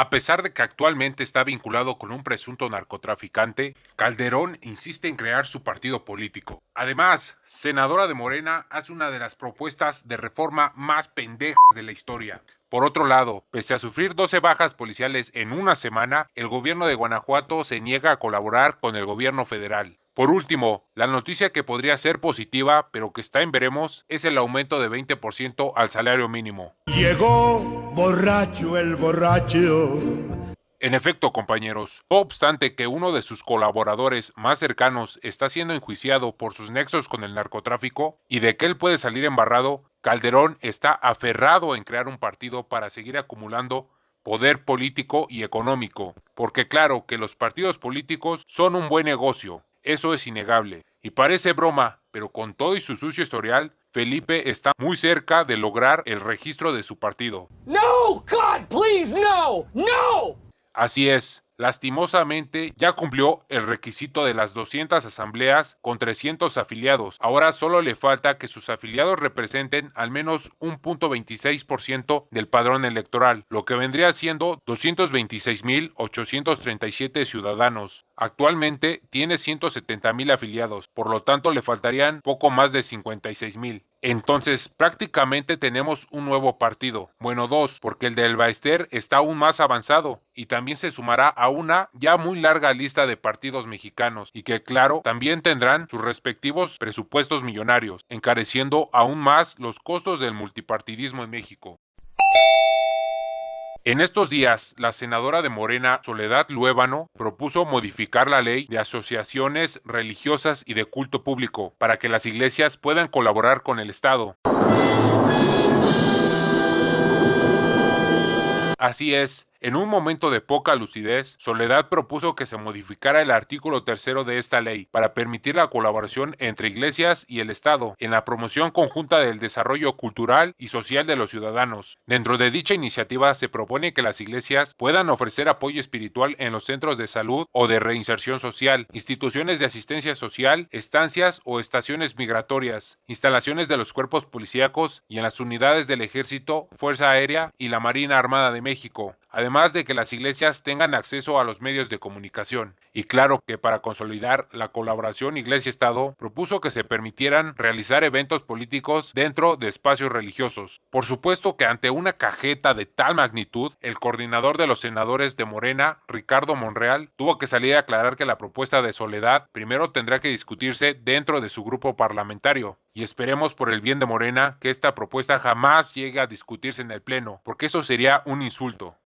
A pesar de que actualmente está vinculado con un presunto narcotraficante, Calderón insiste en crear su partido político. Además, senadora de Morena hace una de las propuestas de reforma más pendejas de la historia. Por otro lado, pese a sufrir 12 bajas policiales en una semana, el gobierno de Guanajuato se niega a colaborar con el gobierno federal. Por último, la noticia que podría ser positiva, pero que está en veremos, es el aumento de 20% al salario mínimo. Llegó borracho el borracho. En efecto, compañeros, no obstante que uno de sus colaboradores más cercanos está siendo enjuiciado por sus nexos con el narcotráfico y de que él puede salir embarrado, Calderón está aferrado en crear un partido para seguir acumulando poder político y económico, porque claro que los partidos políticos son un buen negocio, eso es innegable. Y parece broma, pero con todo y su sucio historial, Felipe está muy cerca de lograr el registro de su partido. No, God, please, no, no! Así es, lastimosamente ya cumplió el requisito de las 200 asambleas con 300 afiliados. Ahora solo le falta que sus afiliados representen al menos un 0.26% del padrón electoral, lo que vendría siendo 226.837 ciudadanos. Actualmente tiene 170.000 afiliados, por lo tanto le faltarían poco más de 56.000. Entonces prácticamente tenemos un nuevo partido, bueno dos, porque el de El Baester está aún más avanzado y también se sumará a una ya muy larga lista de partidos mexicanos y que claro también tendrán sus respectivos presupuestos millonarios, encareciendo aún más los costos del multipartidismo en México. En estos días, la senadora de Morena, Soledad Luébano, propuso modificar la ley de asociaciones religiosas y de culto público para que las iglesias puedan colaborar con el Estado. Así es, en un momento de poca lucidez, Soledad propuso que se modificara el artículo 3 de esta ley para permitir la colaboración entre iglesias y el Estado en la promoción conjunta del desarrollo cultural y social de los ciudadanos. Dentro de dicha iniciativa se propone que las iglesias puedan ofrecer apoyo espiritual en los centros de salud o de reinserción social, instituciones de asistencia social, estancias o estaciones migratorias, instalaciones de los cuerpos policíacos y en las unidades del Ejército, Fuerza Aérea y la Marina Armada de México. Además de que las iglesias tengan acceso a los medios de comunicación. Y claro que para consolidar la colaboración Iglesia-Estado, propuso que se permitieran realizar eventos políticos dentro de espacios religiosos. Por supuesto que ante una cajeta de tal magnitud, el coordinador de los senadores de Morena, Ricardo Monreal, tuvo que salir a aclarar que la propuesta de Soledad primero tendrá que discutirse dentro de su grupo parlamentario. Y esperemos por el bien de Morena que esta propuesta jamás llegue a discutirse en el Pleno, porque eso sería un insulto.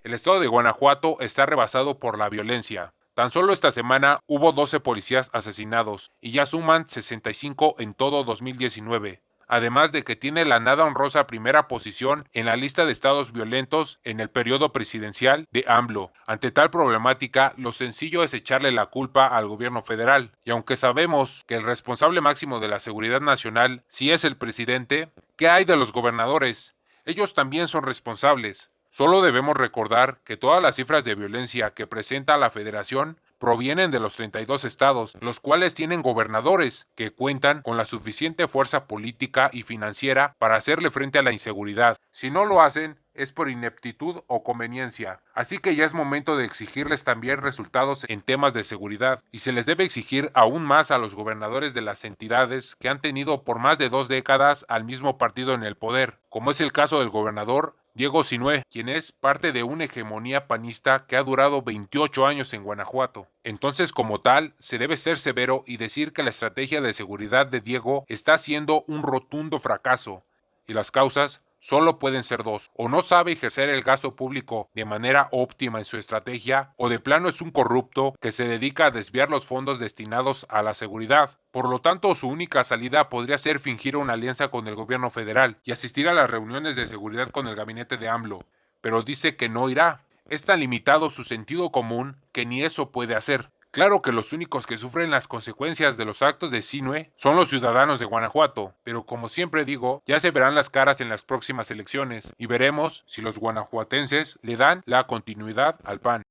El estado de Guanajuato está rebasado por la violencia. Tan solo esta semana hubo 12 policías asesinados y ya suman 65 en todo 2019. Además de que tiene la nada honrosa primera posición en la lista de estados violentos en el periodo presidencial de AMLO. Ante tal problemática, lo sencillo es echarle la culpa al gobierno federal. Y aunque sabemos que el responsable máximo de la seguridad nacional sí es el presidente, ¿qué hay de los gobernadores? Ellos también son responsables. Solo debemos recordar que todas las cifras de violencia que presenta la Federación provienen de los 32 estados, los cuales tienen gobernadores que cuentan con la suficiente fuerza política y financiera para hacerle frente a la inseguridad. Si no lo hacen, es por ineptitud o conveniencia. Así que ya es momento de exigirles también resultados en temas de seguridad, y se les debe exigir aún más a los gobernadores de las entidades que han tenido por más de 2 décadas al mismo partido en el poder, como es el caso del gobernador Diego Sinue, quien es parte de una hegemonía panista que ha durado 28 años en Guanajuato. Entonces, como tal, se debe ser severo y decir que la estrategia de seguridad de Diego está siendo un rotundo fracaso, y las causas solo pueden ser dos: o no sabe ejercer el gasto público de manera óptima en su estrategia, o de plano es un corrupto que se dedica a desviar los fondos destinados a la seguridad. Por lo tanto, su única salida podría ser fingir una alianza con el gobierno federal y asistir a las reuniones de seguridad con el gabinete de AMLO, pero dice que no irá. Es tan limitado su sentido común que ni eso puede hacer. Claro que los únicos que sufren las consecuencias de los actos de Sinue son los ciudadanos de Guanajuato, pero como siempre digo, ya se verán las caras en las próximas elecciones y veremos si los guanajuatenses le dan la continuidad al PAN.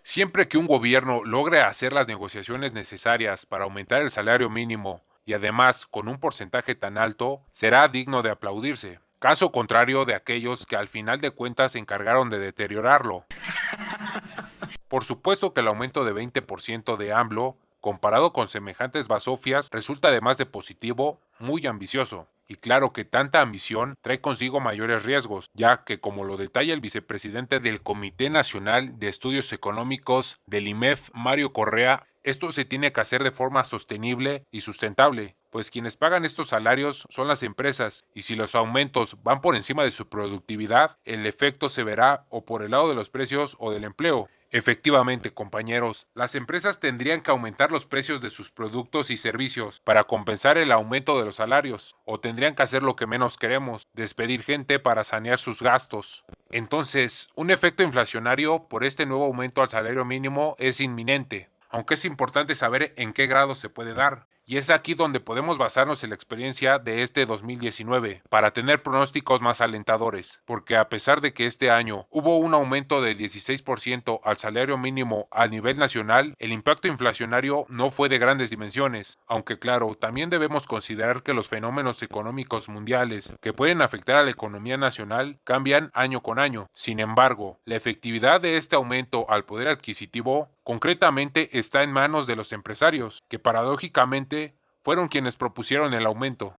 Siempre que un gobierno logre hacer las negociaciones necesarias para aumentar el salario mínimo y además con un porcentaje tan alto, será digno de aplaudirse. caso contrario de aquellos que al final de cuentas se encargaron de deteriorarlo. Por supuesto que el aumento de 20% de AMLO, comparado con semejantes basofias, resulta además de positivo, muy ambicioso. Y claro que tanta ambición trae consigo mayores riesgos, ya que como lo detalla el vicepresidente del Comité Nacional de Estudios Económicos del IMEF, Mario Correa, esto se tiene que hacer de forma sostenible y sustentable, pues quienes pagan estos salarios son las empresas, y si los aumentos van por encima de su productividad, el efecto se verá o por el lado de los precios o del empleo. Efectivamente, compañeros, las empresas tendrían que aumentar los precios de sus productos y servicios para compensar el aumento de los salarios, o tendrían que hacer lo que menos queremos, despedir gente para sanear sus gastos. Entonces, un efecto inflacionario por este nuevo aumento al salario mínimo es inminente, aunque es importante saber en qué grado se puede dar. Y es aquí donde podemos basarnos en la experiencia de este 2019 para tener pronósticos más alentadores, porque a pesar de que este año hubo un aumento del 16% al salario mínimo a nivel nacional, el impacto inflacionario no fue de grandes dimensiones, aunque claro, también debemos considerar que los fenómenos económicos mundiales que pueden afectar a la economía nacional cambian año con año. Sin embargo, la efectividad de este aumento al poder adquisitivo concretamente está en manos de los empresarios, que paradójicamente fueron quienes propusieron el aumento.